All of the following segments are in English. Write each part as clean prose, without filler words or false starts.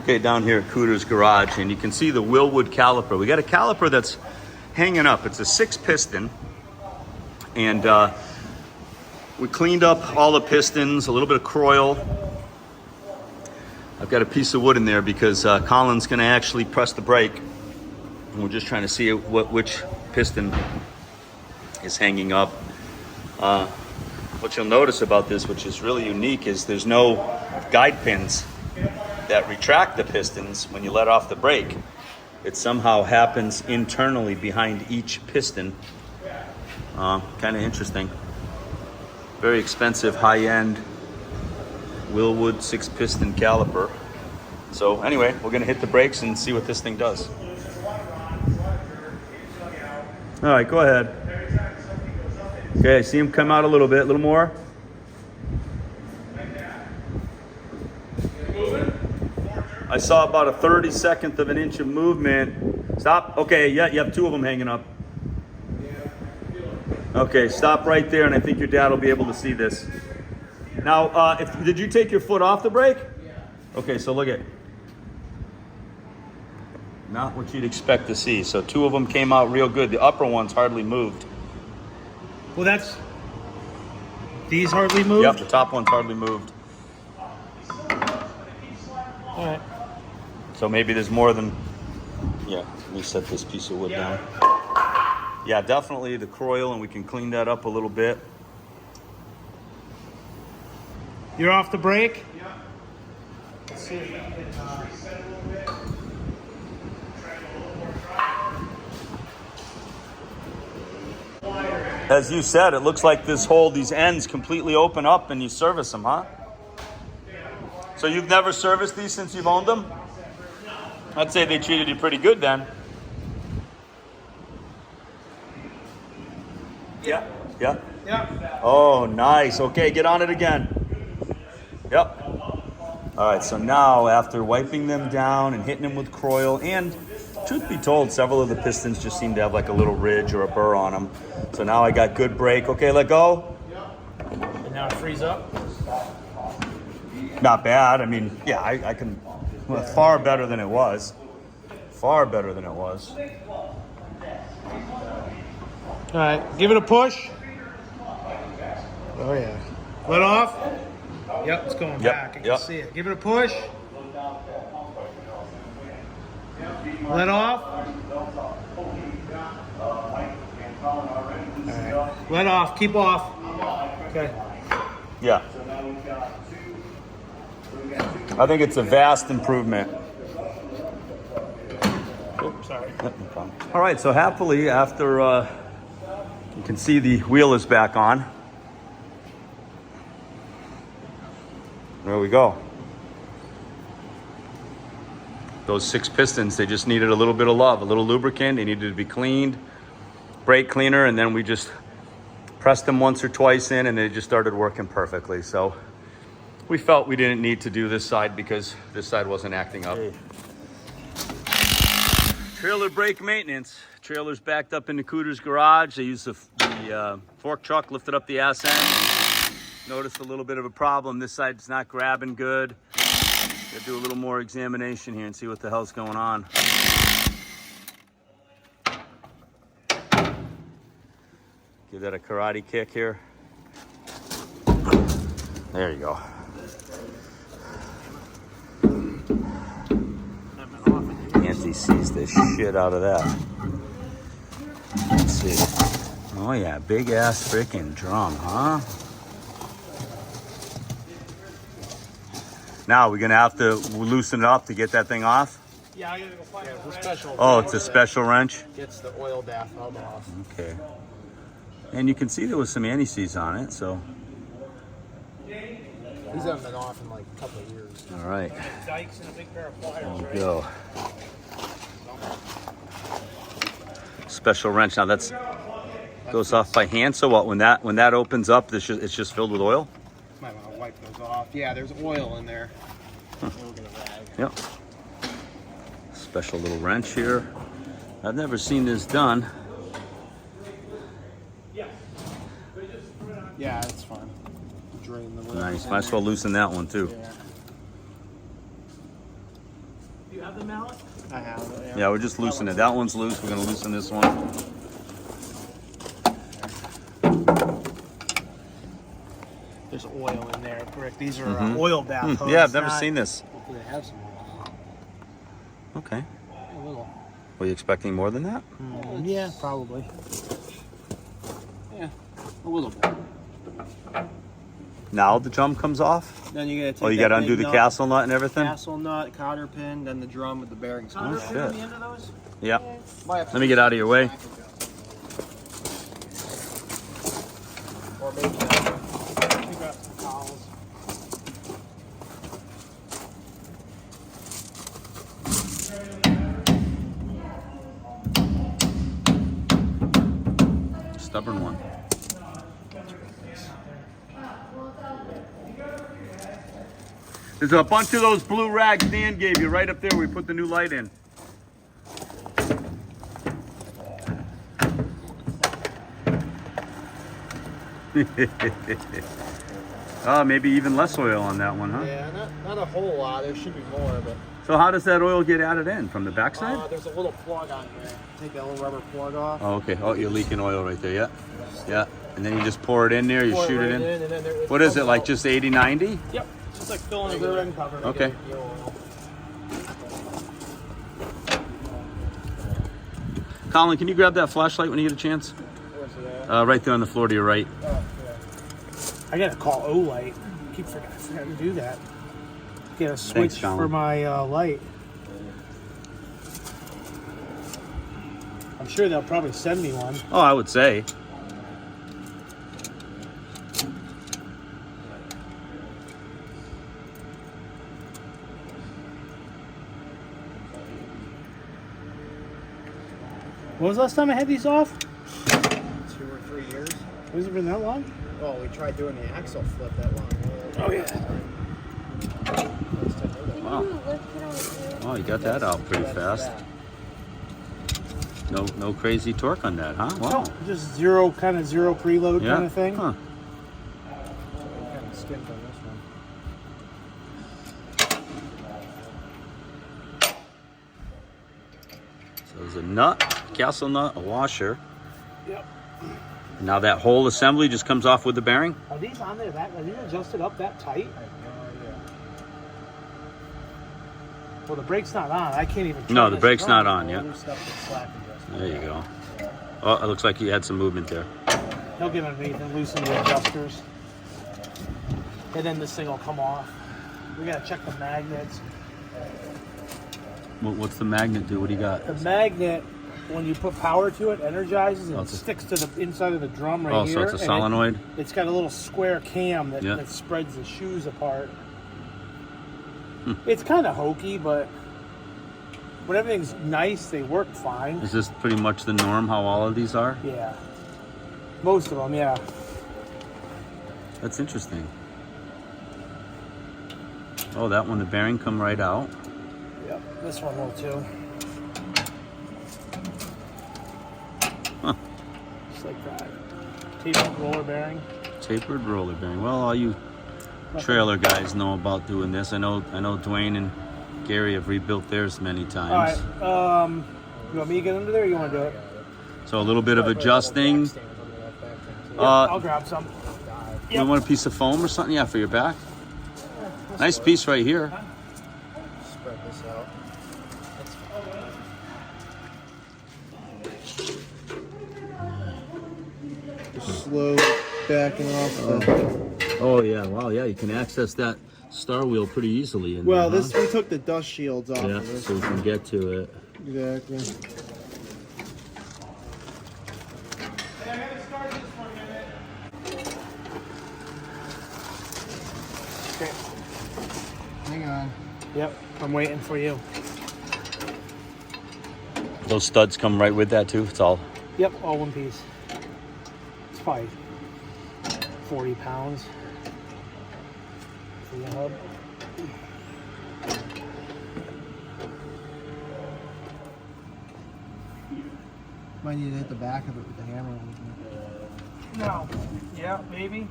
Okay, down here at Cooter's Garage, and you can see the Wilwood caliper. We got a caliper that's hanging up. It's a 6-piston, and we cleaned up all the pistons, a little bit of croil. I've got a piece of wood in there because Colin's going to actually press the brake, and we're just trying to see which piston is hanging up. What you'll notice about this, which is really unique, is there's no guide pins that retract the pistons when you let off the brake. It somehow happens internally behind each piston. Kind of interesting. Very expensive, high-end Wilwood 6-piston caliper. So anyway, we're gonna hit the brakes and see what this thing does. All right, go ahead. Okay, see him come out a little bit, a little more. I saw about a 32nd of an inch of movement. Stop. Okay, yeah, you have 2 of them hanging up. Okay, stop right there, and I think your dad will be able to see this. Now, did you take your foot off the brake? Okay, so look at, not what you'd expect to see. So 2 of them came out real good. The upper one's hardly moved. Well, these hardly moved? Yep, the top one's hardly moved. All right. So maybe there's more than, yeah, let me set this piece of wood down. Yeah, definitely the croil, and we can clean that up a little bit. You're off the brake? Yeah. Let's see if we can, As you said, it looks like these ends completely open up and you service them, huh? So you've never serviced these since you've owned them? I'd say they treated you pretty good then. Yeah. Yeah? Yeah. Oh, nice. Okay, get on it again. Yep. All right, so now after wiping them down and hitting them with croil, and truth be told, several of the pistons just seem to have like a little ridge or a burr on them. So now I got good brake. Okay, let go. And now it frees up? Not bad. I mean, yeah, I can, well, far better than it was. Far better than it was. All right, give it a push. Oh, yeah. Let off. Yep, it's going back. I can see it. Give it a push. Let off. All right. Let off. Keep off. Okay. Yeah. I think it's a vast improvement. Oops, sorry. Yep, no problem. All right, so happily, after you can see the wheel is back on. There we go. Those 6 pistons, they just needed a little bit of love, a little lubricant. They needed to be cleaned, brake cleaner, and then we just pressed them once or twice in, and they just started working perfectly. So we felt we didn't need to do this side because this side wasn't acting up. Hey. Trailer brake maintenance. Trailer's backed up into Cooter's Garage. They used the fork truck, lifted up the ass end. Noticed a little bit of a problem. This side's not grabbing good. Gotta do a little more examination here and see what the hell's going on. Give that a karate kick here. There you go. Nancy sees the shit out of that. Let's see. Oh yeah, big ass freaking drum, huh? Now we're gonna have to loosen it up to get that thing off. Yeah, I gotta go find a special. Oh, it's a special wrench. Gets the oil bath hub off. Okay. And you can see there was some anti-seize on it, so. These haven't been off in like a couple of years. All right. Dikes and a big pair of pliers. There we go. Special wrench. Now that's goes off by hand. So what? When that opens up, it's just filled with oil. Might want to wipe those off. Yeah, there's oil in there. Huh. Yep. Special little wrench here. I've never seen this done. Yeah, it's fine. Drain the Nice. Might as well loosen that one too. Yeah. Do you have the mallet? I have it. Yeah, we're just loosening it. That one's loose. We're gonna loosen this one. There's oil in there, correct? These are oil bath hose. Yeah, I've never seen this. Hopefully they have some oil. Okay. A little. Were you expecting more than that? Yeah, probably. Yeah, a little bit. Now the drum comes off? Then you gotta take. Oh, you gotta undo the castle nut and everything? Castle nut, cotter pin, then the drum with the bearings. Oh, Cotter pin shit. on the end of those? Yeah. Let me get out of your way. Or maybe pick up some towels. Stubborn one. There's a bunch of those blue rags Dan gave you right up there where we put the new light in. Oh, maybe even less oil on that one, huh? Yeah, not a whole lot. There should be more, but So how does that oil get added in? From the backside? there's a little plug on here. Take that little rubber plug off. Oh, okay. Oh, you're leaking oil right there, yeah. Yeah. And then you just pour it in there, you Pour shoot right it in. and then What is it, comes like out. just 80, 90? Yep. Just like filling a rear end cover. to Okay. get the oil. Colin, can you grab that flashlight when you get a chance? Where's it at? Right there on the floor to your right. Oh, yeah. I gotta call O-Light. Keep forgetting to do that. Get a switch Colin. for my light. I'm sure they'll probably send me one. Oh, I would say. When was the last time I had these off? 2 or 3 years. Has it been that long? Well, we tried doing the axle flip that long. Oh, yeah. Wow. Oh, you got that out pretty fast. No crazy torque on that, huh? Wow. No, just zero preload Yeah. kind of thing. Huh. Kind of skipped on this one. So there's a nut, castle nut, a washer. Yep. Now that whole assembly just comes off with the bearing? Are these on there? Are these adjusted up that tight? Well, the brake's not on. I can't even. No, turn the this brake's drum. not on yet. Other stuff that's slack adjustment. There you go. Oh, it looks like you had some movement there. He'll get underneath and loosen the adjusters, and then this thing will come off. We gotta check the magnets. What's the magnet do? What do you got? The magnet, when you put power to it, energizes and Oh, it it's a- sticks to the inside of the drum right Oh, here. so it's a and solenoid? It's got a little square cam that, Yeah. that spreads the shoes apart. It's kind of hokey, but when everything's nice, they work fine. Is this pretty much the norm, how all of these are? Yeah. Most of them, yeah. That's interesting. Oh, that one, the bearing come right out. Yep. This one will too. Huh. Just like that. Tapered roller bearing. Tapered roller bearing. Well, all you trailer guys know about doing this. I know Dwayne and Gary have rebuilt theirs many times. All right. You want me to get under there or you want to do it? So a little bit of adjusting. I'll grab some. You want a piece of foam or something? Yeah, for your back. Nice piece right here. Spread this out. Slow backing off the... Oh yeah, wow, yeah, you can access that star wheel pretty easily. In Well, there, this huh? we took the dust shields off Yeah, of this. so we can get to it. Exactly. Okay. Hang on. Yep. I'm waiting for you. Those studs come right with that too. It's all. Yep. All one piece. It's probably 40 pounds for the hub. Might need to hit the back of it with the hammer. No. Yeah, maybe.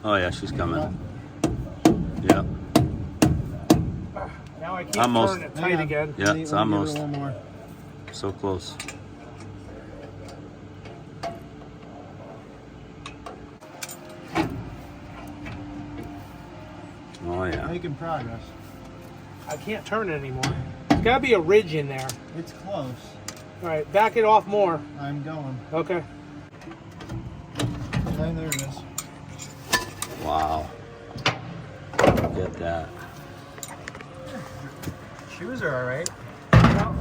Oh yeah, she's coming. Yeah. Now I keep Almost. turning it tight again. Yeah, it's almost. One more. So close. Oh yeah. Making progress. I can't turn it anymore. There's got to be a ridge in there. It's close. All right, back it off more. I'm going. Okay. And there it is. Wow. Look at that. Shoes are all right. Well,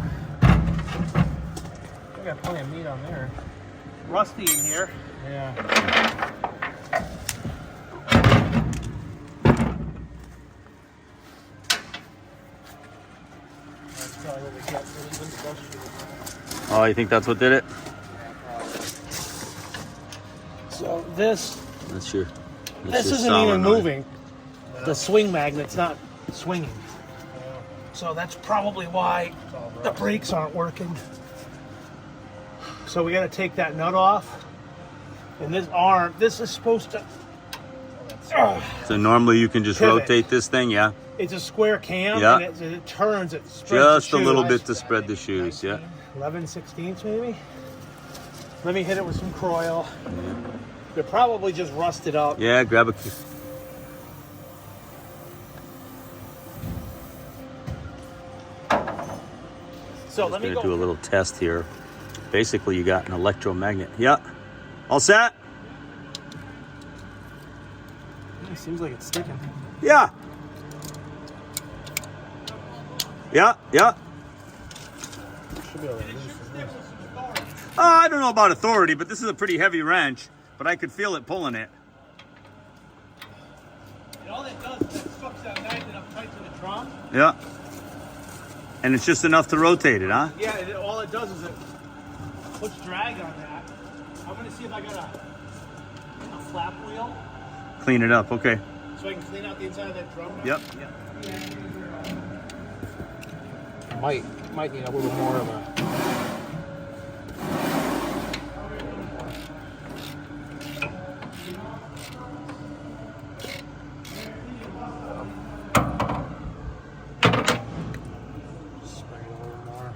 We got plenty of meat on there. rusty in here. Yeah. That's probably what we get for these industrial. Oh, you think that's what did it? So this That's your. this your isn't even solenoid. moving. The swing magnet's not swinging. So that's probably why the brakes aren't working. So we got to take that nut off. And this arm, this is supposed to. So normally you can just Pivot. rotate this thing, yeah? It's a square cam, Yeah. and it turns. It spreads Just the a little shoes. bit to spread the shoes, yeah. 11/16 maybe. Let me hit it with some coil. They're probably just rusted up. Yeah, grab a. So Just let me gonna go. do a little test here. Basically, you got an electromagnet. Yeah. All set? It seems like it's sticking. Yeah. Yeah, yeah. Should be able to loosen this. I don't know about authority, but this is a pretty heavy wrench. But I could feel it pulling it. And all that does is that sucks that magnet up tight to the drum. Yeah. And it's just enough to rotate it, huh? Yeah, all it does is it puts drag on that. I'm gonna see if I got a flap wheel Clean it up, okay. so I can clean out the inside of that drum. Yep. Might need a little more of a. Spray it a little more.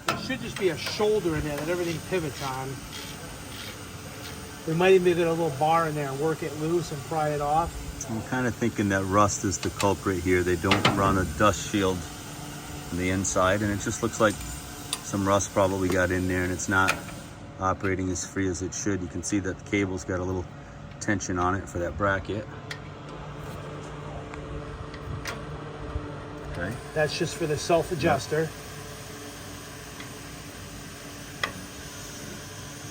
There should just be a shoulder in there that everything pivots on. We might even get a little bar in there and work it loose and pry it off. I'm kind of thinking that rust is the culprit here. They don't run a dust shield on the inside, and it just looks like some rust probably got in there, and it's not operating as free as it should. You can see that the cable's got a little tension on it for that bracket. Okay. That's just for the self-adjuster.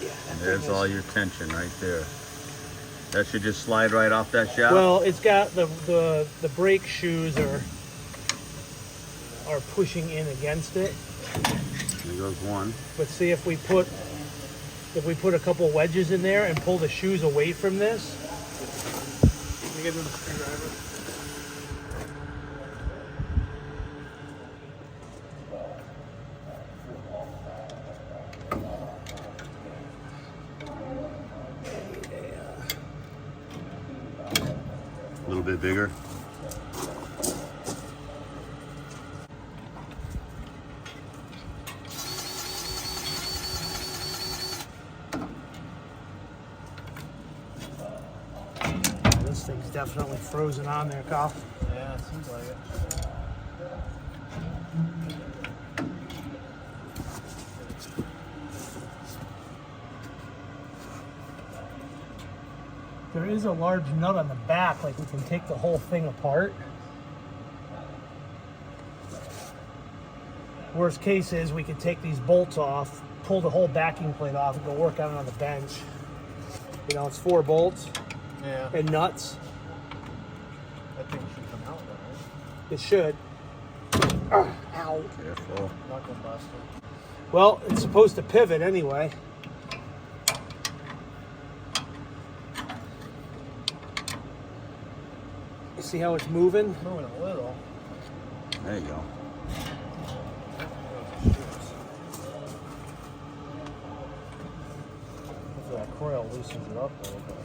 Yeah, And there's all your tension right there. That should just slide right off that shaft. well, it's got the brake shoes are pushing in against it. There goes one. But see if we put a couple wedges in there and pull the shoes away from this. Let me give them a screwdriver. A little bit bigger. This thing's definitely frozen on there, Kyle. Yeah, it seems like it. There is a large nut on the back, like we can take the whole thing apart. Worst case is we could take these bolts off, pull the whole backing plate off, and go work on it on the bench. You know, it's 4 bolts Yeah. and nuts. That thing should come out though, right? It should. Ow. Careful. Knuckle buster. Well, it's supposed to pivot anyway. You see how it's moving? Moving a little. There you go. Hopefully that coil loosens it up a little bit.